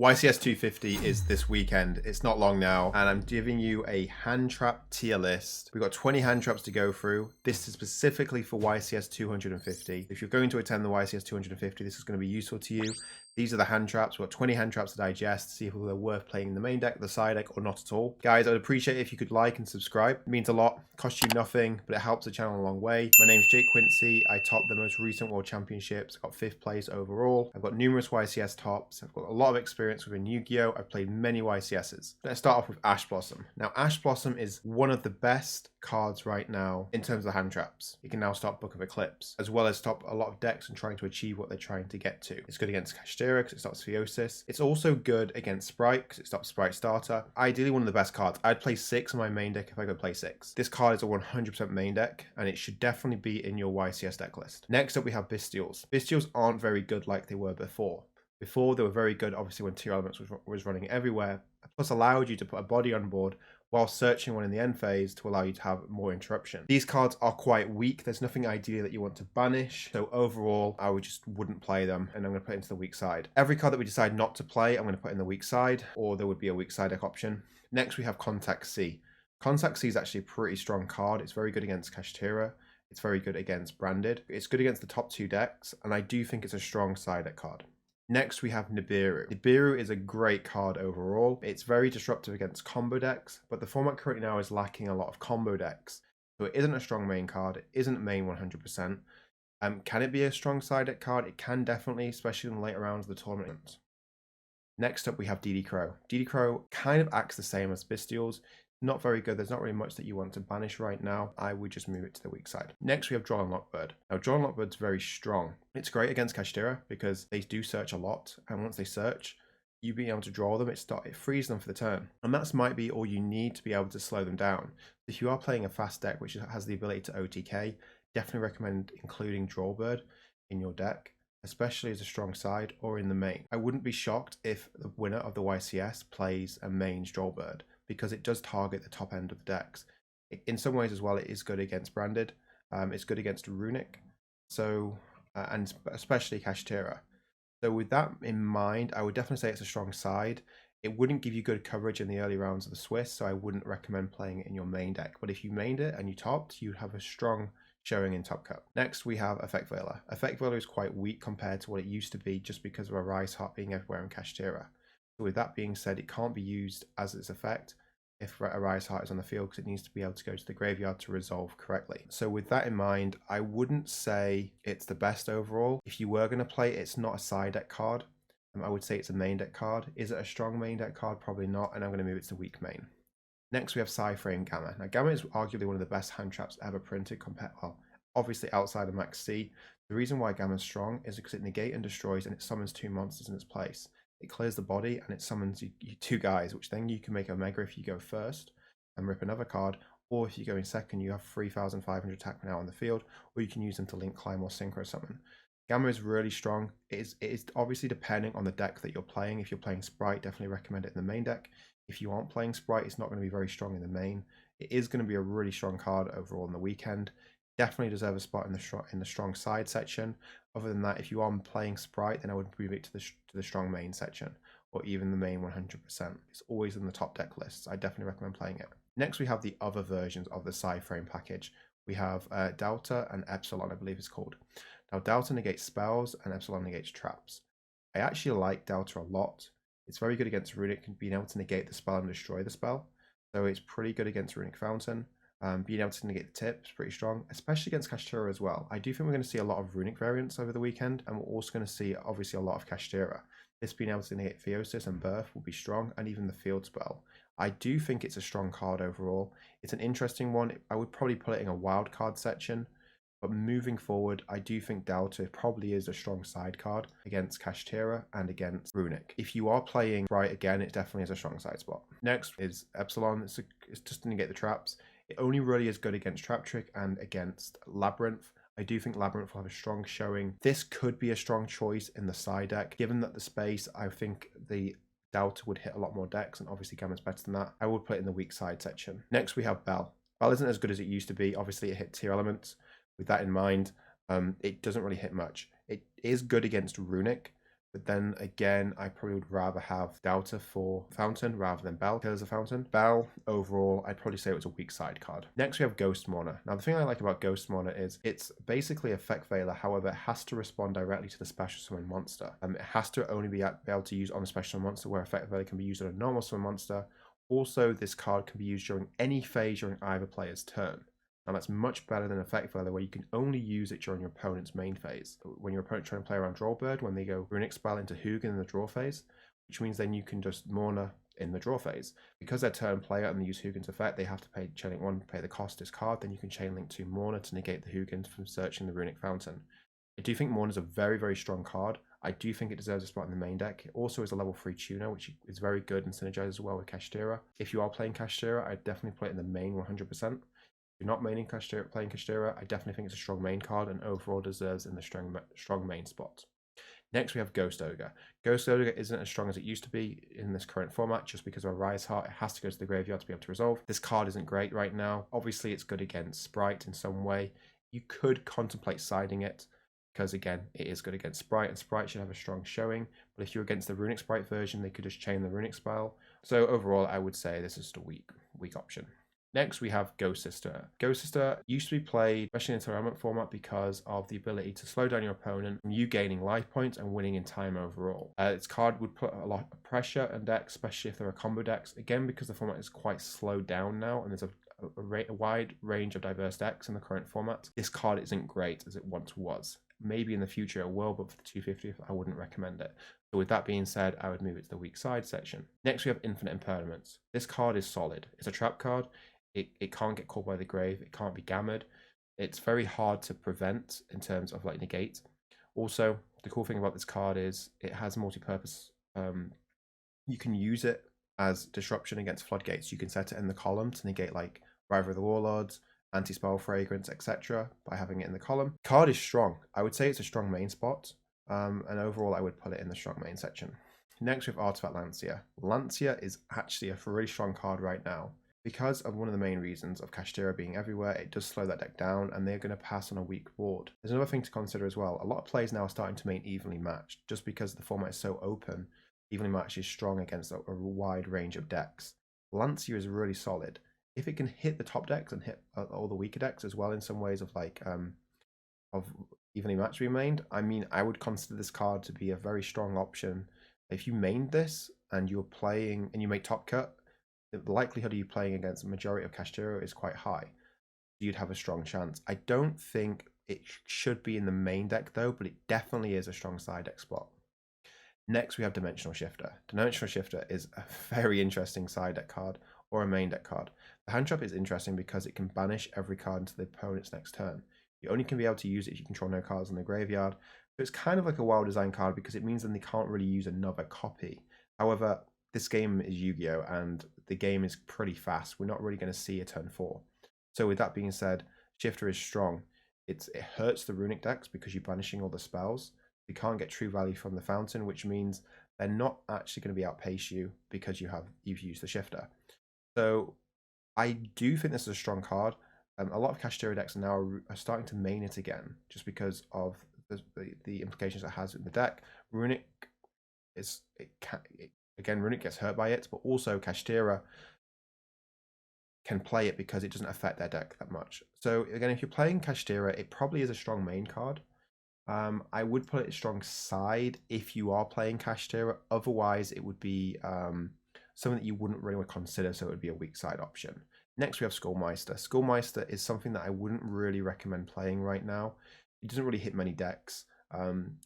YCS 250 is this weekend. It's not long now, and I'm giving you a hand trap tier list. We've got 20 hand traps to go through. This is specifically for YCS 250. If you're going to attend the YCS 250, this is going to be useful to you. These are the hand traps. We've got 20 hand traps to digest to see if they're worth playing in the main deck, the side deck, or not at all. Guys, I'd appreciate it if you could like and subscribe. It means a lot. Costs you nothing, but it helps the channel a long way. My name's Quinsee. I topped the most recent World Championships. I got 5th place overall. I've got numerous YCS tops. I've got a lot of experience within Yu-Gi-Oh! I've played many YCSs. Let's start off with Ash Blossom. Now, Ash Blossom is one of the best cards right now in terms of hand traps. You can now stop Book of Eclipse, as well as stop a lot of decks and trying to achieve what they're trying to get to. It's good against Kashtira because it stops Theosis. It's also good against Spright because it stops Spright Starter. Ideally one of the best cards. I'd play 6 on my main deck if I could play 6. This card is a 100% main deck, and it should definitely be in your YCS deck list. Next up we have Bystials. Bystials aren't very good like they were before. Before they were very good, obviously, when 2 elements was running everywhere, plus allowed you to put a body on board while searching one in the end phase to allow you to have more interruption. These cards are quite weak. There's nothing ideally that you want to banish. So overall, I wouldn't play them, and I'm going to put it into the weak side. Every card that we decide not to play, I'm going to put in the weak side, or there would be a weak side deck option. Next, we have Contact C. Contact C is actually a pretty strong card. It's very good against Kashtira. It's very good against Branded. It's good against the top 2 decks, and I do think it's a strong side deck card. Next, we have Nibiru. Nibiru is a great card overall. It's very disruptive against combo decks, but the format currently now is lacking a lot of combo decks. So it isn't a strong main card. It isn't main 100%. Can it be a strong side deck card? It can definitely, especially in the later rounds of the tournament. Next up, we have DD Crow. DD Crow kind of acts the same as Bystials. Not very good. There's not really much that you want to banish right now. I would just move it to the weak side. Next, we have Draw and Lockbird. Now, Draw and Lockbird's very strong. It's great against Kashtira because they do search a lot. And once they search, you being able to draw them, it frees them for the turn. And that might be all you need to be able to slow them down. If you are playing a fast deck, which has the ability to OTK, definitely recommend including Drawbird in your deck, especially as a strong side or in the main. I wouldn't be shocked if the winner of the YCS plays a main Drawbird, because it does target the top end of the decks. In some ways as well, it is good against Branded. It's good against Runick, so and especially Kashtira. So with that in mind, I would definitely say it's a strong side. It wouldn't give you good coverage in the early rounds of the Swiss, so I wouldn't recommend playing it in your main deck. But if you mained it and you topped, you'd have a strong showing in Top Cup. Next, we have Effect Veiler. Effect Veiler is quite weak compared to what it used to be just because of a Rise Heart being everywhere in Kashtira. So with that being said, it can't be used as its effect if a Rise Heart is on the field because it needs to be able to go to the graveyard to resolve correctly. So with that in mind, I wouldn't say it's the best overall. If you were going to play it, it's not a side deck card. I would say it's a main deck card. Is it a strong main deck card? Probably not, and I'm going to move it to weak main. Next, we have Psy-Frame Gamma. Now, Gamma is arguably one of the best hand traps ever printed, well, obviously outside of Max C. The reason why Gamma is strong is because it negates and destroys, and it summons 2 monsters in its place. It clears the body and it summons you 2 guys, which then you can make Omega if you go first and rip another card, or if you go in second, you have 3,500 attack now on the field, or you can use them to link climb or synchro summon. Gamma is really strong. It is obviously depending on the deck that you're playing. If you're playing Spright, definitely recommend it in the main deck. If you aren't playing Spright, it's not going to be very strong in the main. It is going to be a really strong card overall in the weekend. Definitely deserve a spot in the strong side section. Other than that, if you are playing Spright, then I would move it to the strong main section, or even the main 100%. It's always in the top deck lists. I definitely recommend playing it. Next, we have the other versions of the Psy-Frame package. We have Delta and Epsilon, I believe it's called. Now, Delta negates spells and Epsilon negates traps. I actually like Delta a lot. It's very good against Runick, being able to negate the spell and destroy the spell. So it's pretty good against Runick Fountain. Being able to negate the tip is pretty strong, especially against Kashtira as well. I do think we're going to see a lot of Runick variants over the weekend, and we're also going to see, obviously, a lot of Kashtira. This being able to negate Theosis and Birth will be strong, and even the field spell. I do think it's a strong card overall. It's an interesting one. I would probably put it in a wild card section, but moving forward, I do think Delta probably is a strong side card against Kashtira and against Runick. If you are playing Spright again, it definitely is a strong side spot. Next is Epsilon. It's just to negate the traps. It only really is good against Trap Trick and against Labyrinth. I do think Labyrinth will have a strong showing. This could be a strong choice in the side deck. Given that the space, I think the Delta would hit a lot more decks, and obviously Gamma's better than that. I would put it in the weak side section. Next, we have Bell. Bell isn't as good as it used to be. Obviously, it hit tier elements. With that in mind, it doesn't really hit much. It is good against Runick, But then again, I probably would rather have Delta for Fountain rather than Bell as a Fountain. Bell, overall, I'd probably say it was a weak side card. Next, we have Ghost Mourner. Now, the thing I like about Ghost Mourner is it's basically Effect Veiler, however, it has to respond directly to the special summon monster. It has to only be able to use on a special monster, where Effect Veiler can be used on a normal summon monster. Also, this card can be used during any phase during either player's turn. Now that's much better than Effect Veiler, where you can only use it during your opponent's main phase. When your opponent's trying to play around Drawbird, when they go Runick Spell into Hugin in the draw phase, which means then you can just Mourner in the draw phase. Because they're turn player and they use Hugin's effect, they have to pay Chainlink 1, pay the cost discard, then you can Chainlink 2 Mourner to negate the Hugin from searching the Runick Fountain. I do think Mourner is a very, very strong card. I do think it deserves a spot in the main deck. It also is a level 3 tuner, which is very good and synergizes well with Kashtira. If you are playing Kashtira, I'd definitely put it in the main 100%. If you're not maining Kashtira, playing Kashtira, I definitely think it's a strong main card and overall deserves in the strong main spot. Next, we have Ghost Ogre. Ghost Ogre isn't as strong as it used to be in this current format just because of a Rise Heart. It has to go to the graveyard to be able to resolve. This card isn't great right now. Obviously, it's good against Spright in some way. You could contemplate siding it because, again, it is good against Spright, and Spright should have a strong showing. But if you're against the Runick Spright version, they could just chain the Runick spell. So overall, I would say this is just a weak option. Next, we have Ghost Sister. Ghost Sister used to be played, especially in tournament format, because of the ability to slow down your opponent, and you gaining life points and winning in time overall. Its card would put a lot of pressure on decks, especially if there are combo decks. Again, because the format is quite slowed down now, and there's a wide range of diverse decks in the current format, this card isn't great as it once was. Maybe in the future it will, but for the 250, I wouldn't recommend it. So with that being said, I would move it to the weak side section. Next, we have Infinite Impermanence. This card is solid. It's a trap card. It can't get caught by the grave. It can't be gammed. It's very hard to prevent in terms of like negate. Also, the cool thing about this card is it has multi-purpose. You can use it as disruption against floodgates. You can set it in the column to negate like Rival of the Warlords, Anti-Spell Fragrance, etc. by having it in the column. The card is strong. I would say it's a strong main spot. And overall, I would put it in the strong main section. Next, we have Artifact Lancia. Lancia is actually a really strong card right now. Because of one of the main reasons of Kashtira being everywhere, it does slow that deck down, and they're going to pass on a weak board. There's another thing to consider as well. A lot of players now are starting to main evenly matched, just because the format is so open. Evenly matched is strong against a wide range of decks. Lancia is really solid. If it can hit the top decks and hit all the weaker decks as well in some ways of like of evenly matched being mained, I mean, I would consider this card to be a very strong option. If you mained this and you're playing and you make top cut, the likelihood of you playing against the majority of Kashtira is quite high. You'd have a strong chance. I don't think it should be in the main deck though, but it definitely is a strong side deck spot. Next, we have Dimensional Shifter. Dimensional Shifter is a very interesting side deck card or a main deck card. The hand trap is interesting because it can banish every card into the opponent's next turn. You only can be able to use it if you control no cards in the graveyard. So it's kind of like a well designed card because it means that they can't really use another copy. However, this game is Yu-Gi-Oh! And the game is pretty fast. We're not really going to see a turn 4. So with that being said, Shifter is strong. It hurts the Runick decks because you're banishing all the spells. You can't get true value from the Fountain, which means they're not actually going to be outpace you because you've used the Shifter. So I do think this is a strong card. A lot of Kashtira decks now are starting to main it again, just because of the implications it has in the deck. Runick again, Runick gets hurt by it, but also Kashtira can play it because it doesn't affect their deck that much. So again, if you're playing Kashtira, it probably is a strong main card. I would put it a strong side if you are playing Kashtira. Otherwise, it would be something that you wouldn't really consider, so it would be a weak side option. Next, we have Skullmeister. Skullmeister is something that I wouldn't really recommend playing right now. It doesn't really hit many decks.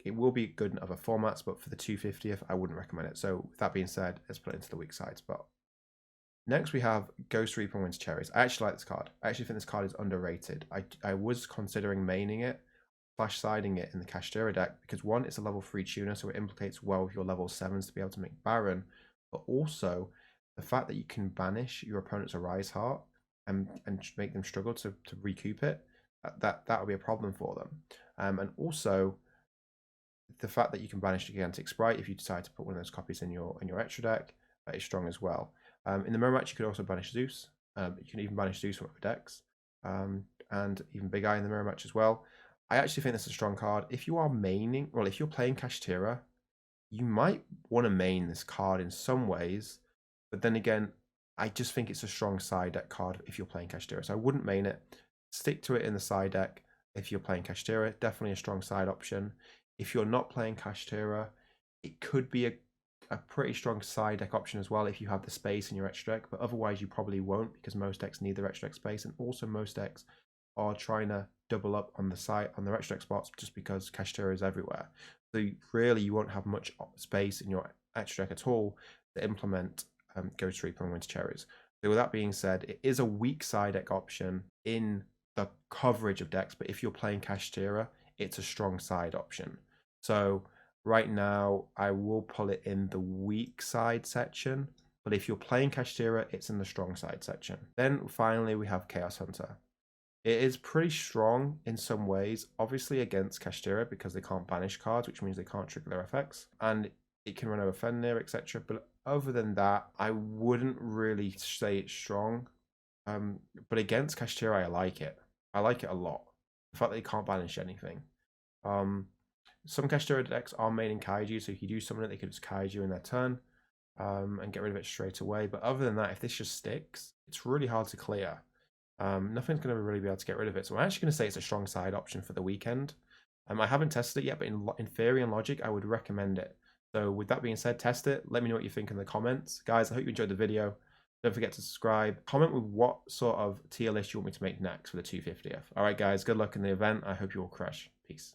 It will be good in other formats, but for the 250th, I wouldn't recommend it. So with that being said, let's put it into the weak side spot. Next, we have Ghost Reaper Wins Cherries. I actually like this card. I actually think this card is underrated. I was considering maining it, slash siding it in the Kashtira deck, because one, it's a level 3 tuner, so it implicates well with your level 7s to be able to make Baron, but also the fact that you can banish your opponent's Arise Heart and make them struggle to recoup it, that would be a problem for them. And also the fact that you can banish the Gigantic Spright if you decide to put one of those copies in your extra deck, that is strong as well. In the mirror match, you could also banish Zeus. You can even banish Zeus from other decks, and even Big Eye in the mirror match as well. I actually think this is a strong card. If you are maining, well, if you're playing Kashtira, you might want to main this card in some ways, but then again, I just think it's a strong side deck card if you're playing Kashtira. So I wouldn't main it. Stick to it in the side deck if you're playing Kashtira. Definitely a strong side option. If you're not playing Kashtira, it could be a pretty strong side deck option as well if you have the space in your extra deck, but otherwise you probably won't because most decks need their extra deck space, and also most decks are trying to double up on the side on their extra deck spots just because Kashtira is everywhere. So really you won't have much space in your extra deck at all to implement Ghost Reaper and Winter Cherries. So with that being said, it is a weak side deck option in the coverage of decks, but if you're playing Kashtira, it's a strong side option. So right now, I will pull it in the weak side section, but if you're playing Kashtira, it's in the strong side section. Then finally, we have Chaos Hunter. It is pretty strong in some ways, obviously against Kashtira because they can't banish cards, which means they can't trigger their effects, and it can run over Fenrir, etc. But other than that, I wouldn't really say it's strong. But against Kashtira, I like it. I like it a lot. The fact that they can't banish anything. Some Kashtira decks are maining Kaiju, so if you do summon it, they could just Kaiju in their turn and get rid of it straight away. But other than that, if this just sticks, it's really hard to clear. Nothing's going to really be able to get rid of it. So I'm actually going to say it's a strong side option for the weekend. I haven't tested it yet, but in theory and logic, I would recommend it. So with that being said, test it. Let me know what you think in the comments. Guys, I hope you enjoyed the video. Don't forget to subscribe. Comment with what sort of tier list you want me to make next for the 250th. All right, guys, good luck in the event. I hope you all crush. Peace.